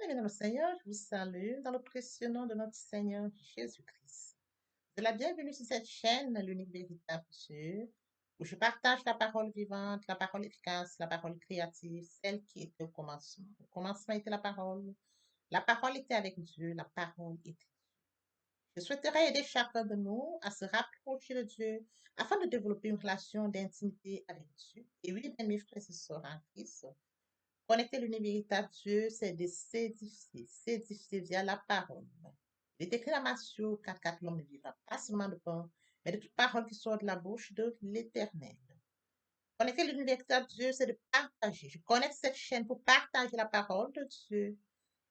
Bien, dans le Seigneur, je vous salue dans le précieux nom de notre Seigneur Jésus-Christ. De la bienvenue sur cette chaîne, l'unique véritable Dieu, où je partage la parole vivante, la parole efficace, la parole créative, celle qui était au commencement. Au commencement était la parole. La parole était avec Dieu, la parole était. Je souhaiterais aider chacun de nous à se rapprocher de Dieu afin de développer une relation d'intimité avec Dieu. Et oui, bien, mes frères et sœurs en Christ, connecter l'univers véritable Dieu, c'est de s'édifier via la parole. Il est écrit dans Matthieu 4, l'homme ne vivra pas seulement de pain, mais de toute parole qui sort de la bouche de l'Éternel. Connecter l'univers véritable Dieu, c'est de partager. Je connecte cette chaîne pour partager la parole de Dieu.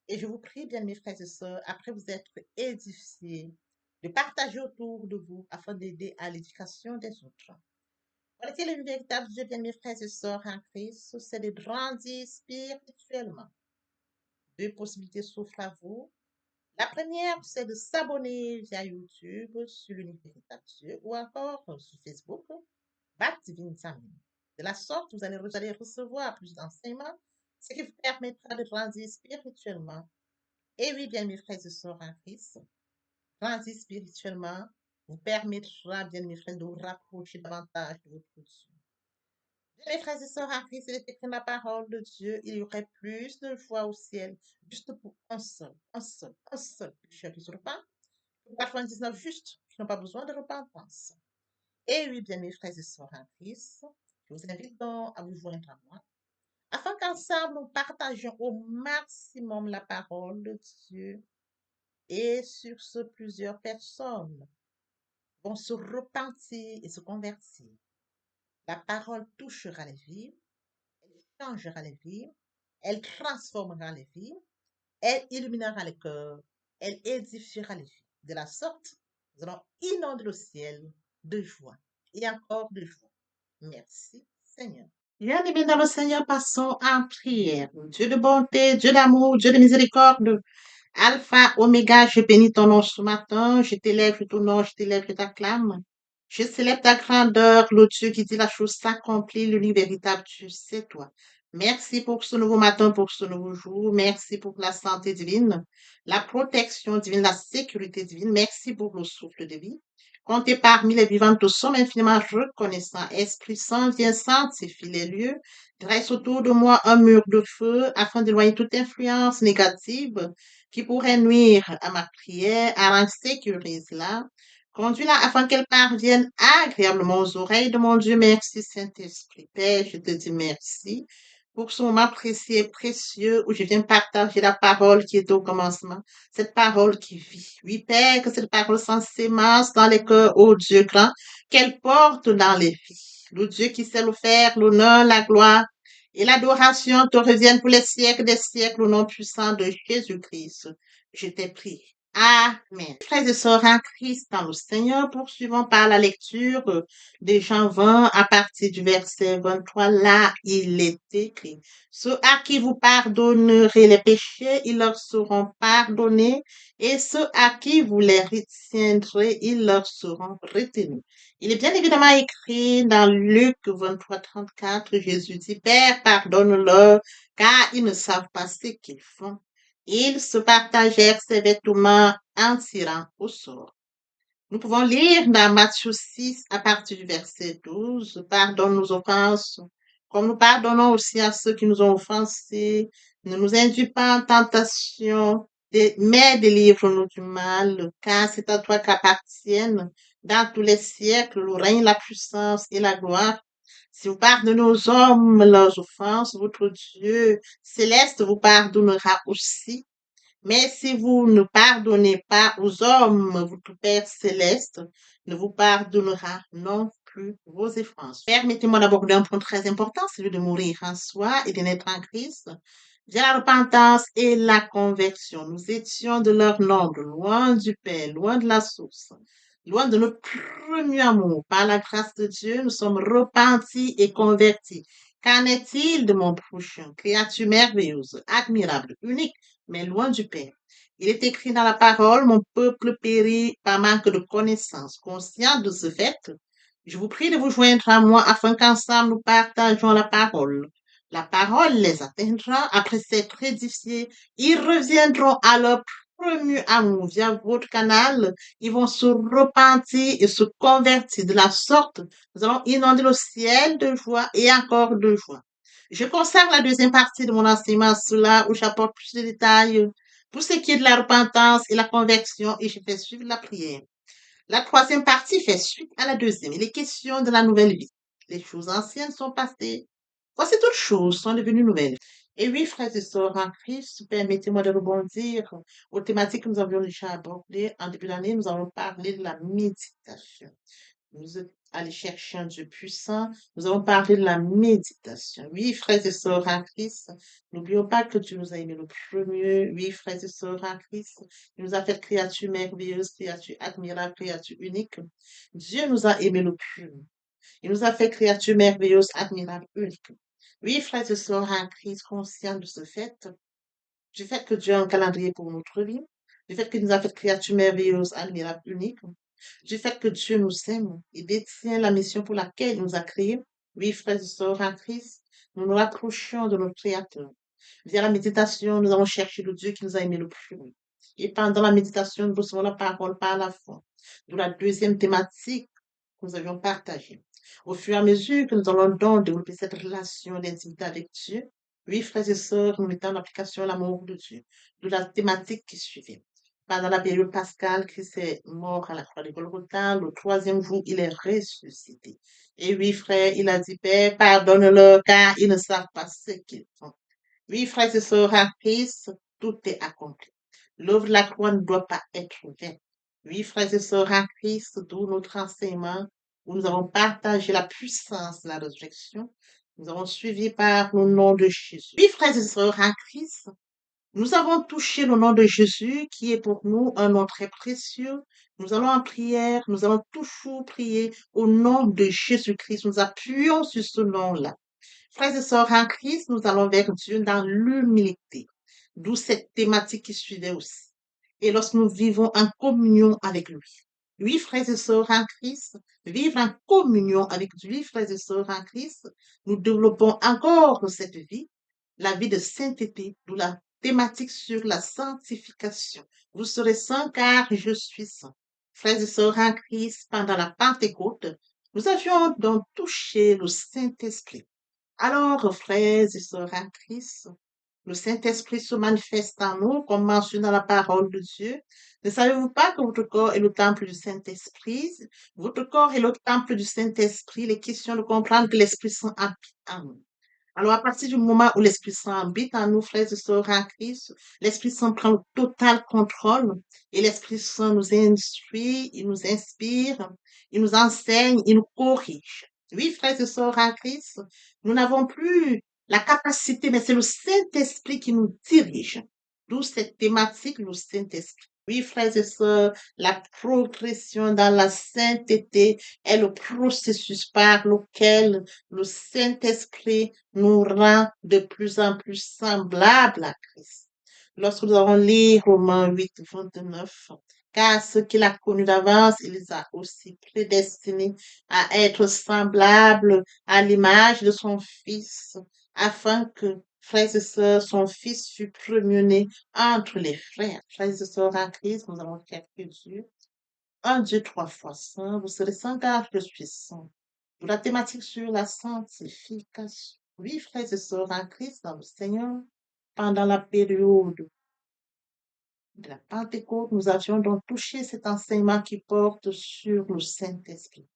Et je vous prie, bien mes frères et sœurs, après vous être édifiés, de partager autour de vous afin d'aider à l'éducation des autres. Connecter le véritable Dieu, bien mes frères et sœurs en Christ, c'est de grandir spirituellement. Deux possibilités s'offrent à vous. La première, c'est de s'abonner via YouTube sur l'Unique Véritable Dieu ou encore sur Facebook, Bat Divine Family. De la sorte, vous allez recevoir plus d'enseignements, ce qui vous permettra de grandir spirituellement. Et oui, bien mes frères et sœurs en Christ, grandir spirituellement vous permettra, bien mes frères, de vous rapprocher davantage de votre Dieu. Bien, mes frères et sœurs en Christ, il est écrit dans la parole de Dieu, il y aurait plus de joie au ciel, juste pour un seul pécheur qui se repent, que 99 justes qui n'ont pas besoin de repentance. Et oui, bien, mes frères et sœurs en Christ, je vous invite donc à vous joindre à moi, afin qu'ensemble nous partagions au maximum la parole de Dieu. Et sur ce, plusieurs personnes vont se repentir et se convertir. La parole touchera les vies, elle changera les vies, elle transformera les vies, elle illuminera les cœurs, elle édifiera les vies. De la sorte, nous allons inonder le ciel de joie et encore de joie. Merci, Seigneur. Bien-aimés dans le Seigneur, passons en prière. Dieu de bonté, Dieu d'amour, Dieu de miséricorde, Alpha, Oméga, je bénis ton nom ce matin, je t'élève, je t'honore, je t'élève, je t'acclame. Je célèbre ta grandeur, le Dieu qui dit la chose s'accomplit, l'unique véritable Dieu, c'est toi. Merci pour ce nouveau matin, pour ce nouveau jour. Merci pour la santé divine, la protection divine, la sécurité divine. Merci pour le souffle de vie. Comptez parmi les vivants, nous sommes infiniment reconnaissants. Esprit Saint, viens sanctifier les lieux. Dresse autour de moi un mur de feu afin d'éloigner toute influence négative qui pourrait nuire à ma prière, à sécurise-la. Conduis-la afin qu'elle parvienne agréablement aux oreilles de mon Dieu. Merci, Saint-Esprit. Père, je te dis merci pour ce moment précieux et précieux où je viens partager la parole qui est au commencement, cette parole qui vit. Oui, Père, que cette parole s'en sémence dans les cœurs, ô Dieu grand, qu'elle porte dans les vies. Le Dieu qui sait le faire, l'honneur, la gloire et l'adoration te reviennent pour les siècles des siècles au nom puissant de Jésus-Christ. Je t'ai pris. Amen. Frères et sœurs en Christ dans le Seigneur, poursuivons par la lecture de Jean 20 à partir du verset 23. Là, il est écrit, ceux à qui vous pardonnerez les péchés, ils leur seront pardonnés, et ceux à qui vous les retiendrez, ils leur seront retenus. Il est bien évidemment écrit dans Luc 23, 34, Jésus dit, Père, pardonne-leur, car ils ne savent pas ce qu'ils font. Ils se partagèrent ses vêtements en tirant au sort. Nous pouvons lire dans Matthieu 6 à partir du verset 12, pardonne nos offenses, comme nous pardonnons aussi à ceux qui nous ont offensés. Ne nous induis pas en tentation, mais délivre-nous du mal, car c'est à toi qu'appartiennent dans tous les siècles le règne, la puissance et la gloire. Si vous pardonnez aux hommes leurs offenses, votre Dieu céleste vous pardonnera aussi. Mais si vous ne pardonnez pas aux hommes, votre Père céleste ne vous pardonnera non plus vos offenses. Permettez-moi d'aborder un point très important, celui de mourir en soi et de naître en Christ. Via la repentance et la conversion, nous étions de leur nombre, loin du Père, loin de la source, loin de notre premier amour. Par la grâce de Dieu, nous sommes repentis et convertis. Qu'en est-il de mon prochain? Créature merveilleuse, admirable, unique, mais loin du Père. Il est écrit dans la parole, mon peuple périt par manque de connaissance. Conscient de ce fait, je vous prie de vous joindre à moi afin qu'ensemble nous partagions la parole. La parole les atteindra. Après s'être édifiés, ils reviendront à leur premier amour via votre canal. Ils vont se repentir et se convertir. De la sorte, nous allons inonder le ciel de joie et encore de joie. Je consacre la deuxième partie de mon enseignement à cela où j'apporte plus de détails pour ce qui est de la repentance et la conversion et je fais suivre la prière. La troisième partie fait suite à la deuxième. Il est question de la nouvelle vie. Les choses anciennes sont passées. Voici toutes choses sont devenues nouvelles. Et oui, frères et sœurs en Christ, permettez-moi de rebondir aux thématiques que nous avions déjà abordées. En début d'année, nous avons parlé de la méditation. Nous êtes allés chercher un Dieu puissant. Nous avons parlé de la méditation. Oui, frères et sœurs en Christ, n'oublions pas que Dieu nous a aimés le premier. Oui, frères et sœurs en Christ, il nous a fait créature merveilleuse, créature admirable, créature unique. Dieu nous a aimés le premier. Il nous a fait créature merveilleuse, admirable, unique. Oui, frères et sœurs en Christ, conscients de ce fait, du fait que Dieu a un calendrier pour notre vie, du fait qu'il nous a fait créature merveilleuse, admirable, unique, du fait que Dieu nous aime et détient la mission pour laquelle il nous a créés. Oui, frères et sœurs en Christ, nous nous rapprochons de notre Créateur. Via la méditation, nous allons chercher le Dieu qui nous a aimés le plus. Et pendant la méditation, nous recevons la parole par la foi. De la deuxième thématique que nous avions partagée. Au fur et à mesure que nous allons donc développer cette relation d'intimité avec Dieu, oui, frères et sœurs, nous mettons en application l'amour de Dieu. De la thématique qui suivait. Pendant la période pascale, Christ est mort à la croix de Golgotha. Le troisième jour, il est ressuscité. Et oui, frère, il a dit, Père, pardonne-leur car ils ne savent pas ce qu'ils font. Oui, frères et sœurs en Christ, tout est accompli. L'œuvre de la croix ne doit pas être vaine. Oui, frères et sœurs en Christ, d'où notre enseignement, où nous avons partagé la puissance de la résurrection. Nous avons suivi par le nom de Jésus. Oui, frères et sœurs en Christ, nous avons touché le nom de Jésus, qui est pour nous un nom très précieux. Nous allons en prière, nous allons toujours prier au nom de Jésus-Christ. Nous appuyons sur ce nom-là. Frères et sœurs en Christ, nous allons vers Dieu dans l'humilité, d'où cette thématique qui suivait aussi. Et lorsque nous vivons en communion avec lui. Oui, frères et sœurs en Christ, vivre en communion avec lui, frères et sœurs en Christ, nous développons encore cette vie, la vie de sainteté, d'où la thématique sur la sanctification. Vous serez saints car je suis saint. Frères et sœurs en Christ, pendant la Pentecôte, nous avions donc touché le Saint-Esprit. Alors, frères et sœurs en Christ, le Saint-Esprit se manifeste en nous, comme mentionné dans la parole de Dieu. Ne savez-vous pas que votre corps est le temple du Saint-Esprit? Votre corps est le temple du Saint-Esprit. Il est question de comprendre que l'Esprit Saint habite en nous. Alors, à partir du moment où l'Esprit Saint habite en nous, frères et sœurs en Christ, l'Esprit Saint prend le total contrôle et l'Esprit Saint nous instruit, il nous inspire, il nous enseigne, il nous corrige. Oui, frères et sœurs en Christ, nous n'avons plus la capacité, mais c'est le Saint-Esprit qui nous dirige. D'où cette thématique, le Saint-Esprit. Oui, frères et sœurs, la progression dans la sainteté est le processus par lequel le Saint-Esprit nous rend de plus en plus semblables à Christ. Lorsque nous allons lire Romains 8, 29, car ceux qu'il a connus d'avance, il les a aussi prédestinés à être semblables à l'image de son Fils, afin que, frères et sœurs, son Fils fût premier-né entre les frères. Frères et sœurs en Christ, nous allons faire que Dieu, un Dieu trois fois saint, vous serez saint car je suis saint. Pour la thématique sur la sanctification. Oui, frères et sœurs en Christ, dans le Seigneur, pendant la période de la Pentecôte, nous avions donc touché cet enseignement qui porte sur le Saint-Esprit.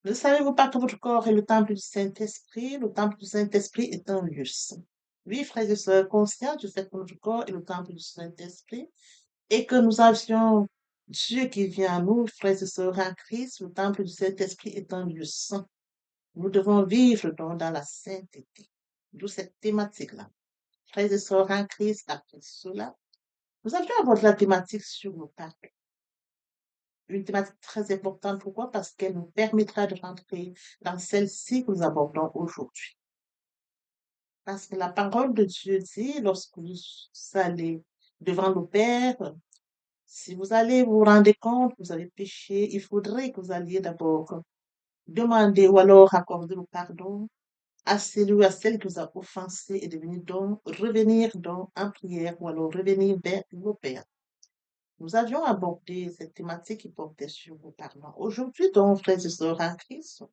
Ne savez-vous pas que votre corps est le temple du Saint-Esprit? Le temple du Saint-Esprit est un lieu saint. Oui, frères et sœurs, conscients du fait que notre corps est le temple du Saint-Esprit et que nous avions Dieu qui vient à nous, frères et sœurs en Christ, le temple du Saint-Esprit est un lieu saint. Nous devons vivre donc dans la sainteté. D'où cette thématique-là. Frères et sœurs en Christ, après cela, nous avions abordé la thématique sur le pape. Une thématique très importante. Pourquoi? Parce qu'elle nous permettra de rentrer dans celle-ci que nous abordons aujourd'hui. Parce que la parole de Dieu dit, lorsque vous allez devant le Père, si vous allez vous rendre compte que vous avez péché, il faudrait que vous alliez d'abord demander ou alors accorder le pardon à celui ou à celle qui nous a offensés et de venir donc, revenir donc en prière ou alors revenir vers nos pères. Nous avions abordé cette thématique qui portait sur vos parents. Aujourd'hui, donc, frères et sœurs en Christ,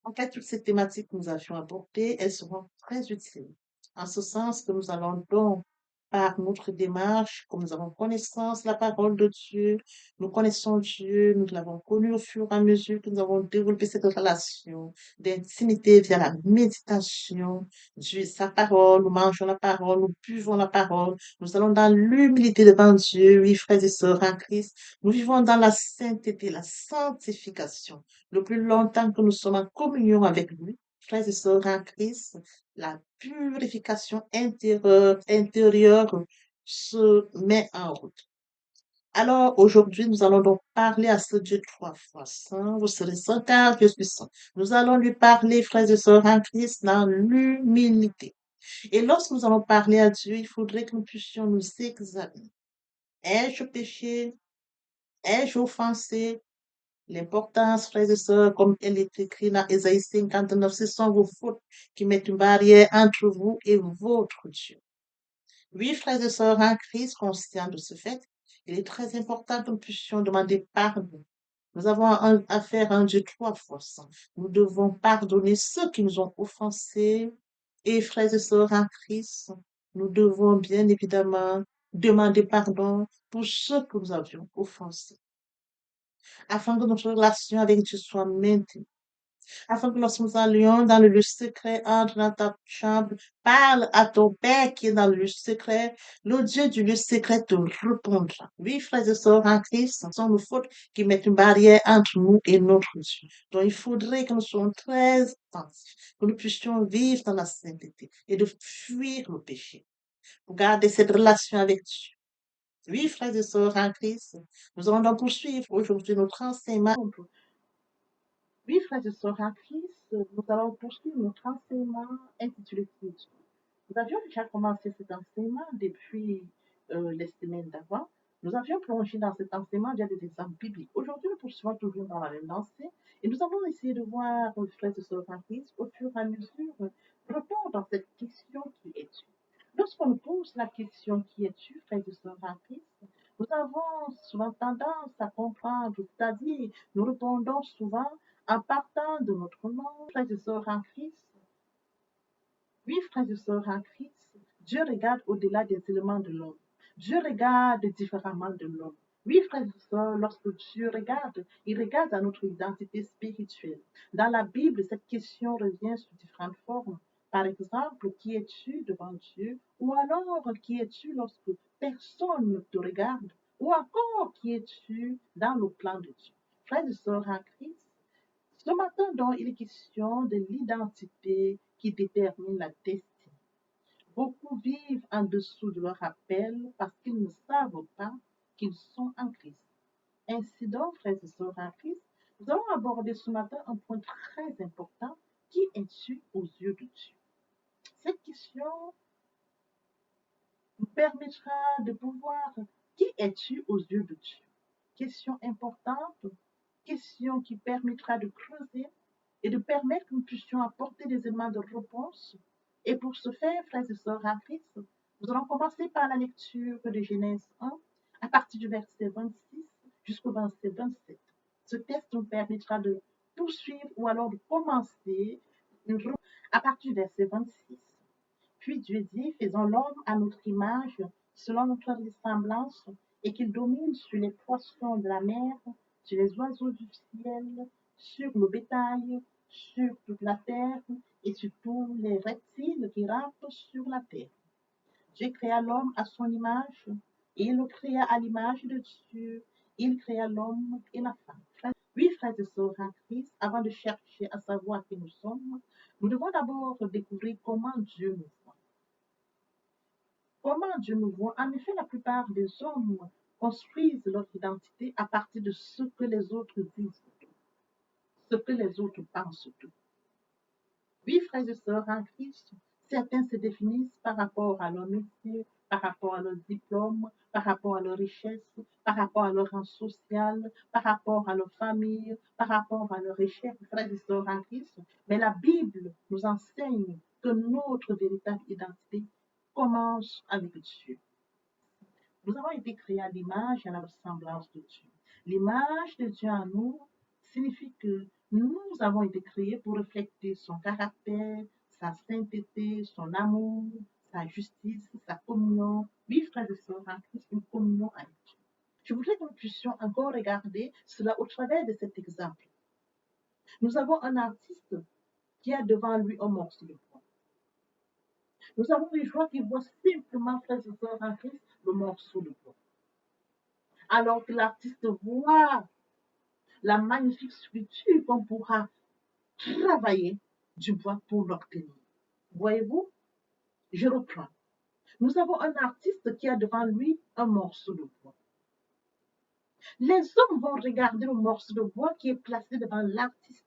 en fait, toutes ces thématiques que nous avions abordées, elles seront très utiles. En ce sens que nous allons donc, par notre démarche, comme nous avons connaissance de la parole de Dieu, nous connaissons Dieu, nous l'avons connu au fur et à mesure que nous avons développé cette relation d'intimité via la méditation de sa parole, nous mangeons la parole, nous buvons la parole, nous allons dans l'humilité devant Dieu, oui, frères et sœurs en Christ, nous vivons dans la sainteté, la sanctification le plus longtemps que nous sommes en communion avec lui, frères et sœurs en Christ, la purification intérieure se met en route. Alors, aujourd'hui, nous allons donc parler à ce Dieu trois fois saint. Vous serez saint car je suis saint. Nous allons lui parler, frères et sœurs en Christ, dans l'humilité. Et lorsque nous allons parler à Dieu, il faudrait que nous puissions nous examiner. Ai-je péché? Ai-je offensé? L'importance, frères et sœurs, comme elle est écrite dans Ésaïe 59, ce sont vos fautes qui mettent une barrière entre vous et votre Dieu. Oui, frères et sœurs en Christ, conscients de ce fait, il est très important que nous puissions demander pardon. Nous avons affaire à un Dieu trois fois saint. Nous devons pardonner ceux qui nous ont offensés. Et frères et sœurs en Christ, nous devons bien évidemment demander pardon pour ceux que nous avions offensés afin que notre relation avec Dieu soit maintenue, afin que lorsque nous allions dans le lieu secret, entre dans ta chambre, parle à ton Père qui est dans le lieu secret, le Dieu du lieu secret te répondra. Oui, frères et sœurs en Christ, ce sont nos fautes qui mettent une barrière entre nous et notre Dieu. Donc, il faudrait que nous soyons très attentifs, que nous puissions vivre dans la sainteté et de fuir le péché, pour garder cette relation avec Dieu. Oui, frères et sœurs en Christ, nous allons donc poursuivre aujourd'hui notre enseignement. Oui, frères et sœurs en Christ, nous allons poursuivre notre enseignement intitulé Quiétude. Nous avions déjà commencé cet enseignement depuis les semaines d'avant. Nous avions plongé dans cet enseignement via des exemples bibliques. Aujourd'hui, nous poursuivons toujours dans la même lancée et nous allons essayer de voir, frères et sœurs en Christ, au fur et à mesure, répondre à cette question qui est tu. Lorsqu'on nous pose la question qui es-tu, frères et sœurs en Christ, nous avons souvent tendance à comprendre, c'est-à-dire nous répondons souvent en partant de notre nom, frères et sœurs en Christ. Oui, frères et sœurs en Christ, Dieu regarde au-delà des éléments de l'homme. Dieu regarde différemment de l'homme. Oui, frères et sœurs, lorsque Dieu regarde, il regarde à notre identité spirituelle. Dans la Bible, cette question revient sous différentes formes. Par exemple, qui es-tu devant Dieu? Ou alors, qui es-tu lorsque personne ne te regarde? Ou encore, qui es-tu dans le plan de Dieu? Frères et sœurs en Christ, ce matin, donc, il est question de l'identité qui détermine la destinée. Beaucoup vivent en dessous de leur appel parce qu'ils ne savent pas qu'ils sont en Christ. Ainsi donc, frères et sœurs en Christ, nous allons aborder ce matin un point très important. Qui es-tu aux yeux de Dieu? Cette question nous permettra de pouvoir qui es-tu aux yeux de Dieu? Question importante, question qui permettra de creuser et de permettre que nous puissions apporter des éléments de réponse. Et pour ce faire, frères et sœurs en Christ, nous allons commencer par la lecture de Genèse 1 à partir du verset 26 jusqu'au verset 27. Ce texte nous permettra de poursuivre ou alors de commencer à partir du verset 26. Puis Dieu dit, faisons l'homme à notre image, selon notre ressemblance, et qu'il domine sur les poissons de la mer, sur les oiseaux du ciel, sur le bétail, sur toute la terre, et sur tous les reptiles qui rampent sur la terre. Dieu créa l'homme à son image, et il le créa à l'image de Dieu. Il créa l'homme et la femme. Oui, frères et sœurs en Christ, avant de chercher à savoir qui nous sommes, nous devons d'abord découvrir comment Dieu nous voit. Comment Dieu nous voit? En effet, la plupart des hommes construisent leur identité à partir de ce que les autres disent, ce que les autres pensent d'eux. Oui, frères et sœurs en Christ, Certains se définissent par rapport à leur métier, par rapport à leur diplôme, par rapport à leur richesse, par rapport à leur rang social, par rapport à leur famille, par rapport à leur richesse, frères et sœurs en Christ. Mais la Bible nous enseigne que notre véritable identité commence avec Dieu. Nous avons été créés à l'image et à la ressemblance de Dieu. L'image de Dieu en nous signifie que nous avons été créés pour refléter son caractère, sa sainteté, son amour, sa justice, sa communion. Oui, frères et sœurs, en Christ, une communion avec Dieu. Je voudrais que nous puissions encore regarder cela au travers de cet exemple. Nous avons un artiste qui a devant lui un morceau de bois. Nous avons des gens qui voient simplement, frères et sœurs, en Christ, le morceau de bois. Alors que l'artiste voit la magnifique sculpture qu'on pourra travailler du bois pour l'obtenir. Voyez-vous, je reprends. Nous avons un artiste qui a devant lui un morceau de bois. Les hommes vont regarder le morceau de bois qui est placé devant l'artiste.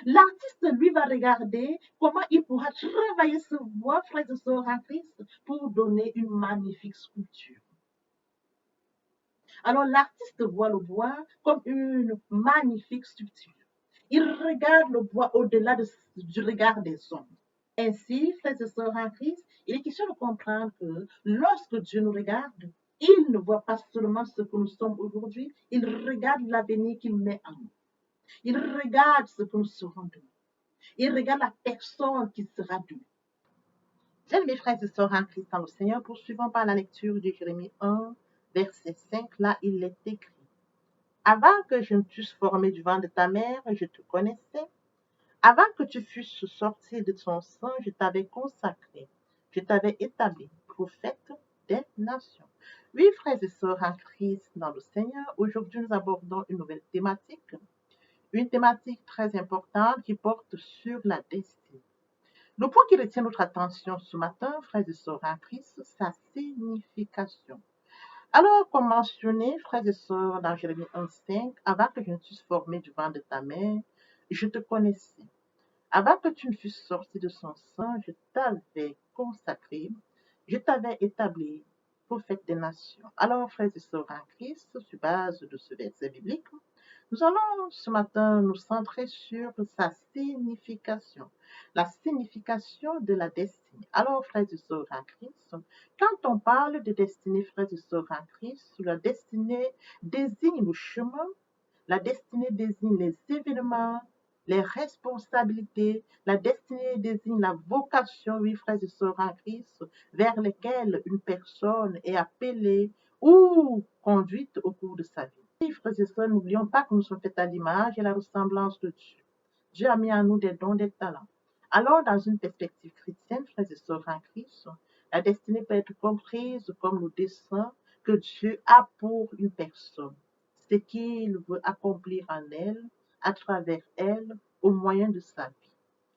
L'artiste, lui, va regarder comment il pourra travailler ce bois, frères et sœurs en Christ, pour donner une magnifique sculpture. Alors l'artiste voit le bois comme une magnifique structure. Il regarde le bois au-delà du regard des hommes. Ainsi, frères et sœurs en Christ, il est question de comprendre que lorsque Dieu nous regarde, il ne voit pas seulement ce que nous sommes aujourd'hui, il regarde l'avenir qu'il met en nous. Il regarde ce que nous serons demain. Il regarde la personne qui sera demain. Bien, mes frères et sœurs en Christ dans le Seigneur, poursuivons par la lecture de Jérémie 1, verset 5. Là, il est écrit. Avant que je ne t'eusse formé du ventre de ta mère, je te connaissais. Avant que tu fusses sorti de ton sang, je t'avais consacré. Je t'avais établi prophète des nations. Oui, frères et sœurs en Christ dans le Seigneur, aujourd'hui nous abordons une nouvelle thématique. Une thématique très importante qui porte sur la destinée. Le point qui retient notre attention ce matin, frères et sœurs en Christ, sa signification. Alors, comme mentionné, frères et sœurs, dans Jérémie 1,5, avant que je ne fusse formé du ventre de ta mère, je te connaissais. Avant que tu ne fusses sorti de son sang, je t'avais consacré, je t'avais établi prophète des nations. Alors, frères et sœurs en Christ, sur base de ce verset biblique, nous allons ce matin nous centrer sur sa signification, la signification de la destinée. Alors, frères et sœurs en Christ, quand on parle de destinée, frères et sœurs en Christ, la destinée désigne le chemin, la destinée désigne les événements, les responsabilités, la destinée désigne la vocation, oui, frères et sœurs en Christ, vers lesquelles une personne est appelée ou conduite au cours de sa vie. Oui, frères et sœurs, n'oublions pas que nous sommes faits à l'image et la ressemblance de Dieu. Dieu a mis en nous des dons, des talents. Alors, dans une perspective chrétienne, frères et sœurs en Christ, la destinée peut être comprise comme le dessein que Dieu a pour une personne, ce qu'il veut accomplir en elle, à travers elle, au moyen de sa vie.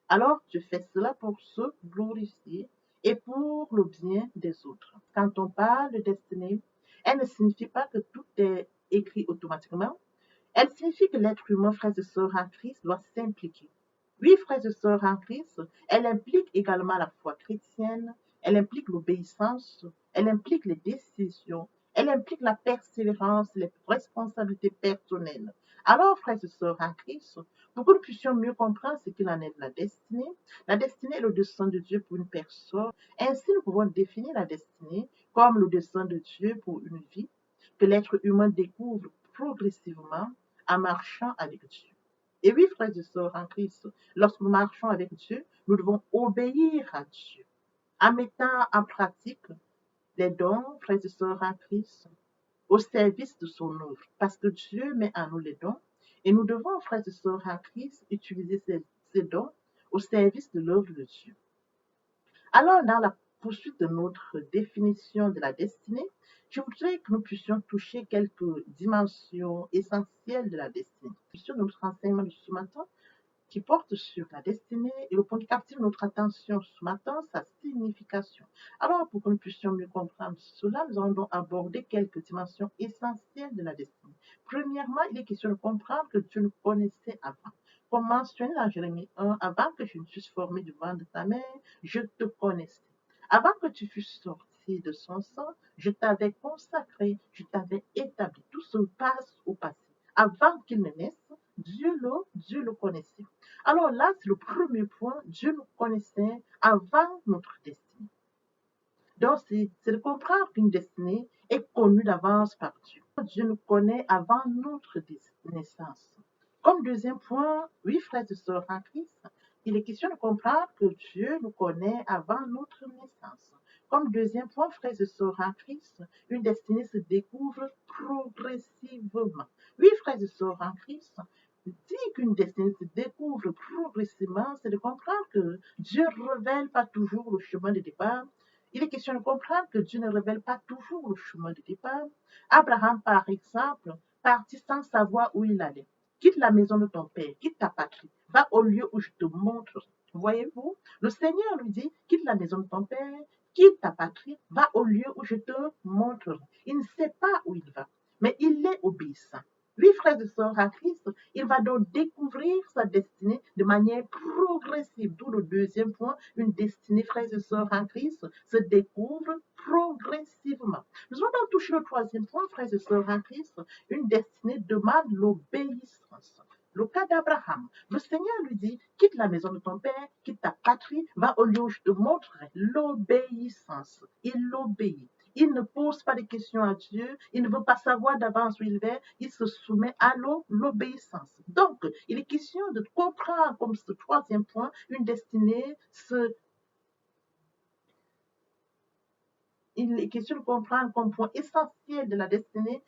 Alors, Dieu fait cela pour se glorifier et pour le bien des autres. Quand on parle de destinée, elle ne signifie pas que tout est écrit automatiquement. Elle signifie que l'être humain, frères et sœurs en Christ, doit s'impliquer. Oui, frères et sœurs en Christ, elle implique également la foi chrétienne, elle implique l'obéissance, elle implique les décisions, elle implique la persévérance, les responsabilités personnelles. Alors, frères et sœurs en Christ, pour que nous puissions mieux comprendre ce qu'il en est de la destinée est le dessein de Dieu pour une personne. Ainsi, nous pouvons définir la destinée comme le dessein de Dieu pour une vie que l'être humain découvre progressivement en marchant avec Dieu. Et oui, frères et sœurs en Christ, lorsque nous marchons avec Dieu, nous devons obéir à Dieu en mettant en pratique les dons, frères et sœurs en Christ, au service de son œuvre. Parce que Dieu met en nous les dons et nous devons, frères et sœurs en Christ, utiliser ces dons au service de l'œuvre de Dieu. Alors, dans la poursuite de notre définition de la destinée, je voudrais que nous puissions toucher quelques dimensions essentielles de la destinée. Sur notre enseignement de ce matin, qui porte sur la destinée et le point qui captive notre attention ce matin, sa signification. Alors, pour que nous puissions mieux comprendre cela, nous allons donc aborder quelques dimensions essentielles de la destinée. Premièrement, il est question de comprendre que Dieu nous connaissait avant. comme mentionné dans Jérémie 1, avant que je ne fusse formé du ventre de ta mère, je te connaissais. Avant que tu fusses sorti de son sang, je t'avais consacré, je t'avais établi. Tout se passe au passé. Avant qu'il ne naisse, Dieu le connaissait. Alors là, c'est le premier point. Dieu nous connaissait avant notre destinée. Donc, c'est de comprendre qu'une destinée est connue d'avance par Dieu. Dieu nous connaît avant notre naissance. Comme deuxième point, oui, frères et sœurs en Christ, il est question de comprendre que Dieu nous connaît avant notre naissance. Comme deuxième point, frères et sœurs en Christ, une destinée se découvre progressivement. Oui, frères et sœurs en Christ, dire qu'une destinée se découvre progressivement, c'est de comprendre que Dieu ne révèle pas toujours le chemin de départ. Il est question de comprendre que Dieu ne révèle pas toujours le chemin de départ. Abraham, par exemple, partit sans savoir où il allait. Quitte la maison de ton père, quitte ta patrie, va au lieu où je te montre. Voyez-vous, le Seigneur lui dit, quitte la maison de ton père, quitte ta patrie, va au lieu où je te montre. Il ne sait pas où il va, mais il est obéissant. Oui, frères et sœurs en Christ, il va donc découvrir sa destinée de manière progressive. D'où le deuxième point, une destinée, frères et sœurs en Christ, se découvre progressivement. Nous allons donc toucher le troisième point, frères et sœurs en Christ. Une destinée demande l'obéissance. Le cas d'Abraham, le Seigneur lui dit, quitte la maison de ton père, quitte ta patrie, va au lieu où je te montrerai. L'obéissance. Il obéit. Il ne pose pas de questions à Dieu, il ne veut pas savoir d'avance où il va, il se soumet à l'obéissance. Donc, il est question de comprendre comme ce troisième point, une destinée il est question de comprendre comme point essentiel de la destinée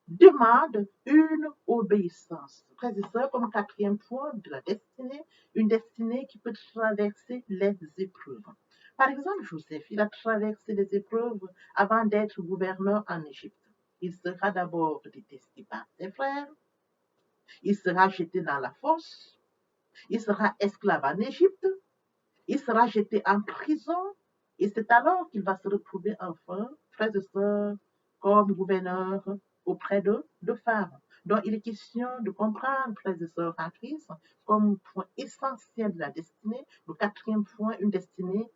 demande une obéissance. Frères et sœurs, comme quatrième point de la destinée, une destinée qui peut traverser les épreuves. Par exemple, Joseph, il a traversé les épreuves avant d'être gouverneur en Égypte. Il sera d'abord détesté par ses frères, il sera jeté dans la fosse, il sera esclave en Égypte, il sera jeté en prison, et c'est alors qu'il va se retrouver enfin, frères et sœurs, comme gouverneur auprès de Pharaon. Donc, il est question de comprendre, frères et sœurs en Christ, comme point essentiel de la destinée, le quatrième point, une destinée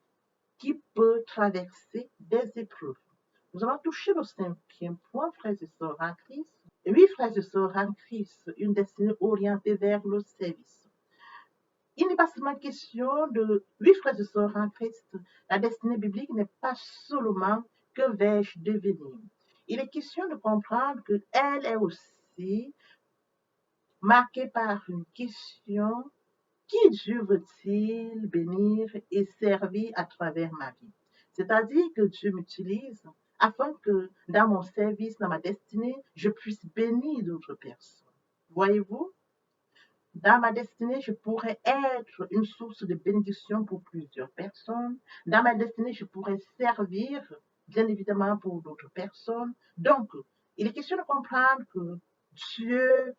qui peut traverser des épreuves. Nous allons toucher le cinquième point, frères et sœurs en Christ. Et oui, frères et sœurs en Christ, une destinée orientée vers le service. Il n'est pas seulement question de, oui, frères et sœurs en Christ, la destinée biblique n'est pas seulement que vais-je devenir. Il est question de comprendre qu'elle est aussi marquée par une question: qui Dieu veut-il bénir et servir à travers ma vie? C'est-à-dire que Dieu m'utilise afin que dans mon service, dans ma destinée, je puisse bénir d'autres personnes. Voyez-vous? Dans ma destinée, je pourrais être une source de bénédiction pour plusieurs personnes. Dans ma destinée, je pourrais servir, bien évidemment, pour d'autres personnes. Donc, il est question de comprendre que Dieu,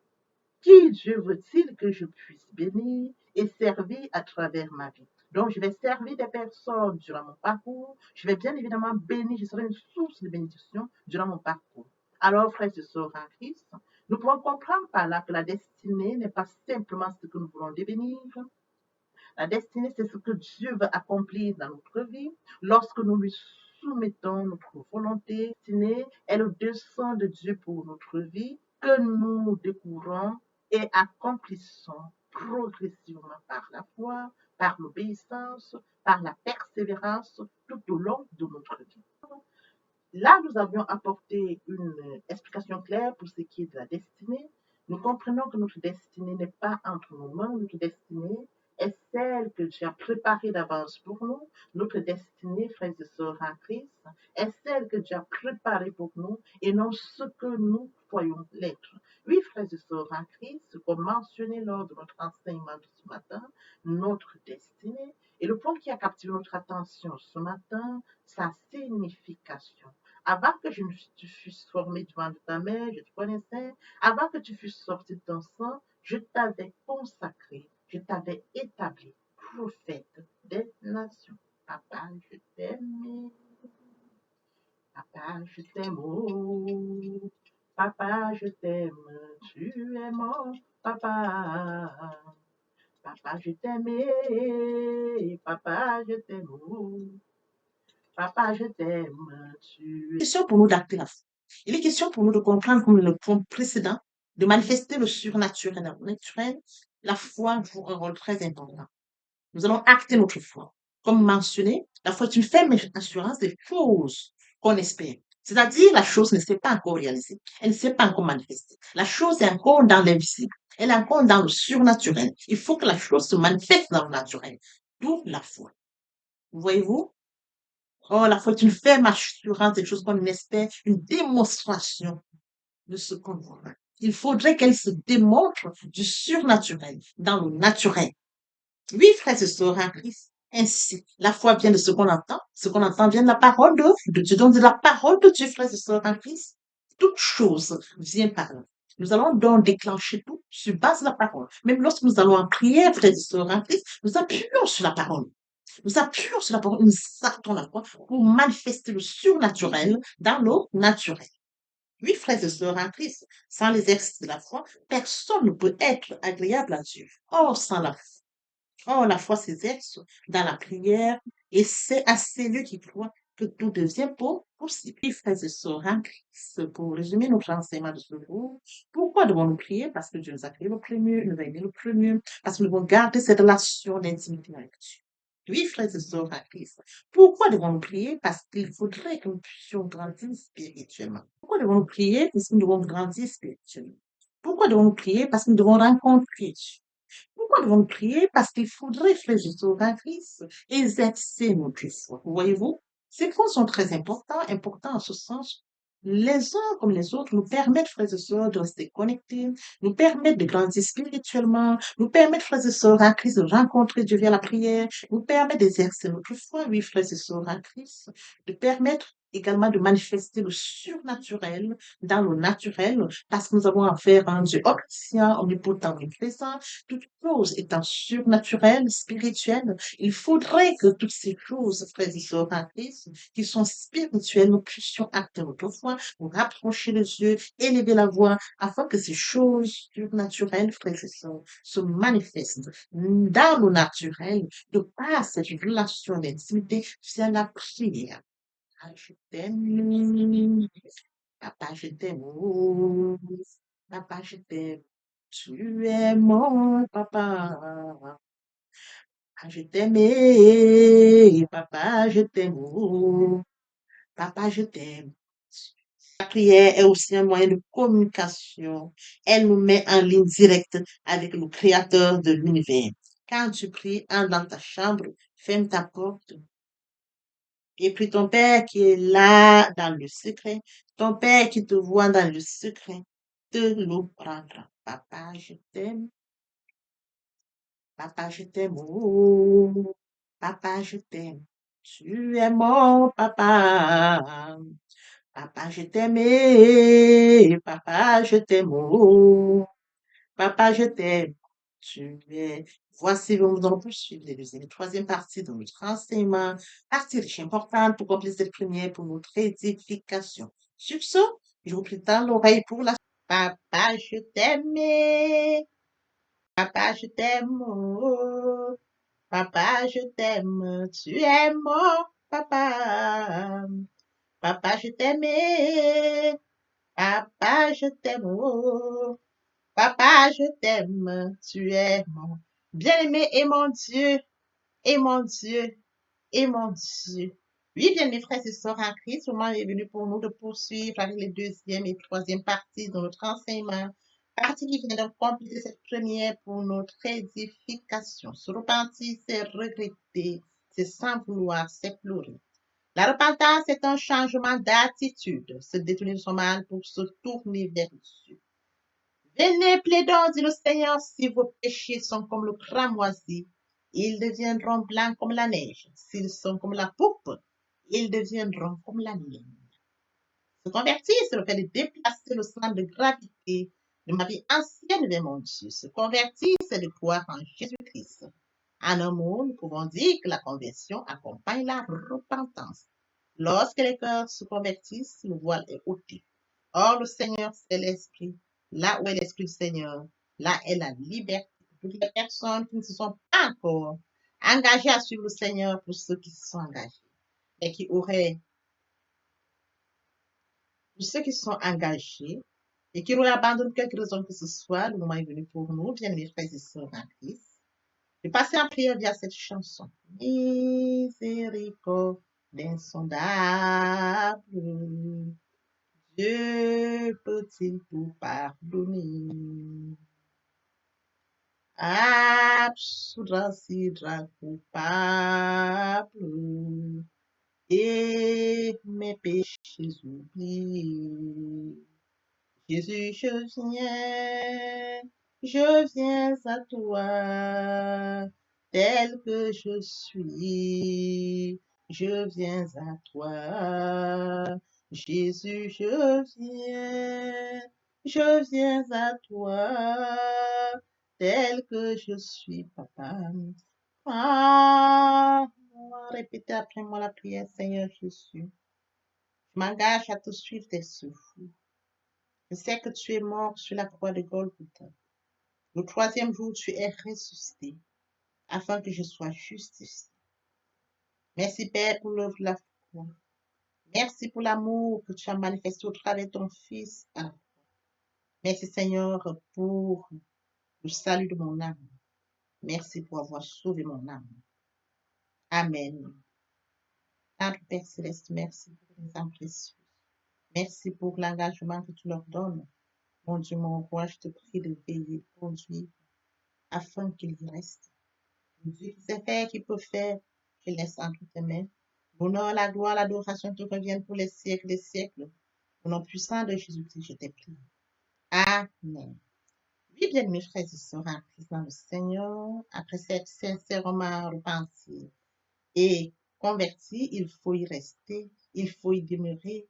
qui Dieu veut-il que je puisse bénir et servir à travers ma vie? Donc, je vais servir des personnes durant mon parcours. Je vais bien évidemment bénir, je serai une source de bénédiction durant mon parcours. Alors, frères et sœurs en Christ, nous pouvons comprendre par là que la destinée n'est pas simplement ce que nous voulons devenir. La destinée, c'est ce que Dieu veut accomplir dans notre vie lorsque nous lui soumettons notre volonté. La destinée est le dessein de Dieu pour notre vie que nous découvrons et accomplissons progressivement par la foi, par l'obéissance, par la persévérance tout au long de notre vie. Là, nous avions apporté une explication claire pour ce qui est de la destinée. Nous comprenons que notre destinée n'est pas entre nos mains, notre destinée est celle que Dieu a préparée d'avance pour nous. Notre destinée, frères et sœurs en Christ, est celle que Dieu a préparée pour nous et non ce que nous croyons l'être. Oui, frères et sœurs en Christ, comme mentionné lors de notre enseignement de ce matin, notre destinée, et le point qui a captivé notre attention ce matin, sa signification. Avant que tu fusses formé devant ta mère, je te connaissais. Avant que tu fusses sorti de ton sang, je t'avais consacré, je t'avais établi prophète des nations. Papa, je t'aime. Papa, je t'aime. Oh, papa, je t'aime. Tu es mon papa. Papa, je t'aime. Papa, je t'aime. Papa, je t'aime. Tu es. Question pour nous d'acter la foi. Il est question pour nous de comprendre, comme le point précédent, de manifester le surnaturel. Naturel, la foi joue un rôle très important. Nous allons acter notre foi. Comme mentionné, la foi est une ferme assurance des choses qu'on espère. C'est-à-dire, la chose ne s'est pas encore réalisée. Elle ne s'est pas encore manifestée. La chose est encore dans l'invisible. Elle est encore dans le surnaturel. Il faut que la chose se manifeste dans le naturel. D'où la foi. Voyez-vous? Oh, la foi est une ferme assurance des choses qu'on espère, une démonstration de ce qu'on voit. Il faudrait qu'elle se démontre du surnaturel dans le naturel. Oui, frères et sœurs en Christ. Ainsi, la foi vient de ce qu'on entend. Ce qu'on entend vient de la parole de Dieu. Donc, de la parole de Dieu, frères et sœurs en Christ. Toute chose vient par là. Nous allons donc déclencher tout sur base de la parole. Même lorsque nous allons en prière, frères et sœurs en Christ, nous appuyons sur la parole. Nous appuyons sur la parole, nous sortons la foi pour manifester le surnaturel dans le naturel. Oui, frères et sœurs en Christ, sans l'exercice de la foi, personne ne peut être agréable à Dieu. Or, sans la foi, oh, la foi s'exerce dans la prière et c'est à celui qui croit que tout devient possible. Oui, frères et sœurs en Christ, pour résumer notre enseignement de ce jour, pourquoi devons-nous prier? Parce que Dieu nous a créé le premier, nous a aimé le premier, parce que nous devons garder cette relation d'intimité avec Dieu. Oui, frères et sœurs en Christ, pourquoi devons-nous prier? Parce qu'il faudrait que nous puissions grandir spirituellement. Pourquoi devons-nous prier? Parce que nous devons grandir spirituellement. Pourquoi devons-nous prier? Parce que nous devons rencontrer Dieu. Pourquoi devons-nous prier? Parce qu'il faudrait, frères et sœurs en Christ, exercer notre foi. Voyez-vous, ces points sont très importants en ce sens. Les uns comme les autres nous permettent, frères et sœurs, de rester connectés, nous permettent de grandir spirituellement, nous permettent, frères et sœurs en Christ, de rencontrer Dieu via la prière, nous permettent d'exercer notre foi, oui, frères et sœurs en Christ, de permettre également de manifester le surnaturel dans le naturel, parce que nous avons affaire à un Dieu omniscient, omnipotent, omniprésent, toute chose étant surnaturelle, spirituelle, il faudrait que toutes ces choses, frères et sœurs en Christ, qui sont spirituelles, nous puissions acter notre foi, nous rapprocher les yeux, élever la voix, afin que ces choses surnaturelles, frères et sœurs, se manifestent dans le naturel, de par cette relation d'intimité via la prière. Ah, je t'aime, papa, je t'aime, oh, papa, je t'aime. Tu es mon papa. Ah, je t'aime, papa, je t'aime. Oh, papa, je t'aime. La prière est aussi un moyen de communication. Elle nous met en ligne directe avec le Créateur de l'univers. Quand tu pries, entre dans ta chambre, ferme ta porte et prie ton Père qui est là dans le secret. Ton Père qui te voit dans le secret te le prendra. Papa, je t'aime. Papa, je t'aime. Oh, papa, je t'aime. Tu es mon papa. Papa, je t'aime. Papa, je t'aime. Oh, papa, je t'aime. Tu es. Voici, nous allons poursuivre les deuxième et troisième partie de notre enseignement. Partie riche importante pour compléter cette première pour notre édification. Sur ce, je vous prie dans l'oreille pour la. Papa, je t'aime. Papa, je t'aime. Oh, papa, je t'aime. Tu es mon papa. Papa, je t'aime. Papa, je t'aime. Oh, papa, je t'aime. Tu es mon bien-aimé et mon Dieu. Et mon Dieu. Et mon Dieu. Oui, bien mes frères et sœurs en Christ, le moment est venu pour nous de poursuivre avec les deuxième et troisième parties de notre enseignement. Partie qui vient de compléter cette première pour notre édification. Se repentir, c'est regretter, c'est sans vouloir, c'est pleurer. La repentance est un changement d'attitude, se détourner de son mal pour se tourner vers Dieu. Venez, plaidons, dit le Seigneur, si vos péchés sont comme le cramoisi, ils deviendront blancs comme la neige. S'ils sont comme la poupe, ils deviendront comme la laine. Se convertir, c'est le fait de déplacer le centre de gravité de ma vie ancienne vers mon Dieu. Se convertir, c'est de croire en Jésus-Christ. En un mot, nous pouvons dire que la conversion accompagne la repentance. Lorsque les cœurs se convertissent, le voile est ôté. Or, le Seigneur, c'est l'Esprit. là où est l'Esprit du Seigneur, là est la liberté. Pour toutes les personnes qui ne se sont pas encore engagées à suivre le Seigneur, pour ceux qui se sont engagés, et qui auraient, pour ceux qui se sont engagés, et qui auraient abandonné quelque raison que ce soit, le moment est venu pour nous, bien mes frères et sœurs en Christ, de passer en prière via cette chanson. Miséricorde insondable, Dieu peut-il tout pardonner? Absoudra coupable et mes péchés oubliés. Jésus, je viens à toi, tel que je suis, je viens à toi. Jésus, je viens à toi, tel que je suis, papa. Ah, répétez après moi la prière, Seigneur Jésus. Je m'engage à te suivre tes souffles. Je sais que tu es mort sur la croix de Golgotha. Le troisième jour, tu es ressuscité afin que je sois justifié. Merci, Père, pour l'œuvre de la croix. Merci pour l'amour que tu as manifesté au travers de ton Fils. Merci, Seigneur, pour le salut de mon âme. Merci pour avoir sauvé mon âme. Amen. Notre Père Céleste, merci pour les âmes précieuses. Merci pour l'engagement que tu leur donnes. Mon Dieu, mon roi, je te prie de veiller, conduire, afin qu'il y reste. Dieu qui sait faire, qui peut faire, je laisse entre tes mains. L'honneur, la gloire, l'adoration te reviennent pour les siècles des siècles. Au nom puissant de Jésus-Christ, je t'ai prié. Amen. Oui, bien, mes frères et sœurs en Christ dans le Seigneur, après s'être sincèrement repenti et converti, il faut y rester, il faut y demeurer.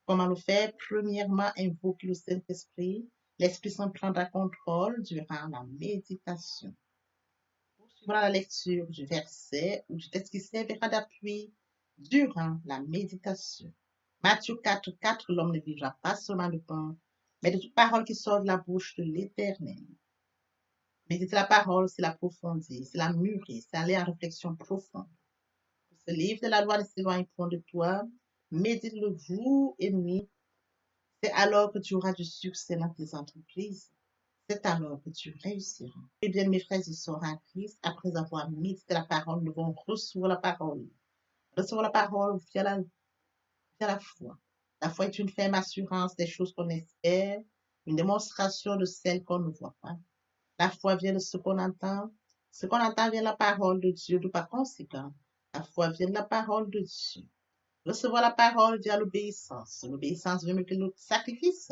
Comment le faire? Premièrement, invoquer le Saint-Esprit. L'Esprit Saint prendra contrôle durant la méditation. Poursuivra la lecture du verset ou du texte qui servira d'appui durant la méditation. Matthieu 4, 4, l'homme ne vivra pas seulement de pain, mais de toute parole qui sort de la bouche de l'Éternel. Méditer la parole, c'est l'approfondir, c'est la mûrir, c'est aller en réflexion profonde. Ce livre de la loi ne s'éloigne point de toi. Médite-le jour et nuit. C'est alors que tu auras du succès dans tes entreprises. C'est alors que tu réussiras. Eh bien, mes frères et sœurs en Christ, après avoir médité la parole, nous devons recevoir la parole. Recevoir la parole via la foi. La foi est une ferme assurance des choses qu'on espère, une démonstration de celles qu'on ne voit pas. La foi vient de ce qu'on entend. Ce qu'on entend vient de la parole de Dieu, de par conséquent. La foi vient de la parole de Dieu. Recevoir la parole via l'obéissance. L'obéissance veut mieux que le sacrifice.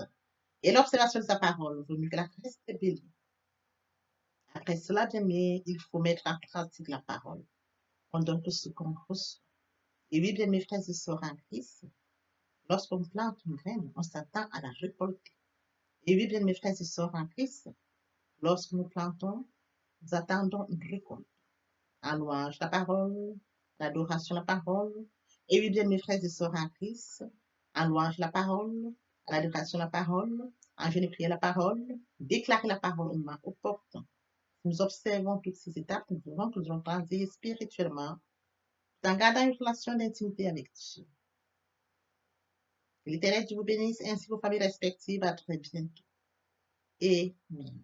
Et l'observation de sa parole vaut mieux que la rébellion. Après cela, bien aimé, il faut mettre en pratique la parole. On donne tout ce qu'on reçoit. Et oui, bien mes frères et sœurs en Christ, lorsqu'on plante une graine, on s'attend à la récolter. Et oui, bien mes frères et sœurs en Christ, lorsque nous plantons, nous attendons une récolte. En louange la parole, l'adoration la parole. Et oui, bien mes frères et sœurs en Christ, en louange la parole, l'adoration la parole, en jeûne et prière la parole, déclarer la parole au moment opportun. Nous observons toutes ces étapes, nous verrons que nous allons grandir spirituellement en gardant une relation d'intimité avec Dieu. Que l'Éternel Dieu vous bénisse ainsi que vos familles respectives. À très bientôt. Amen.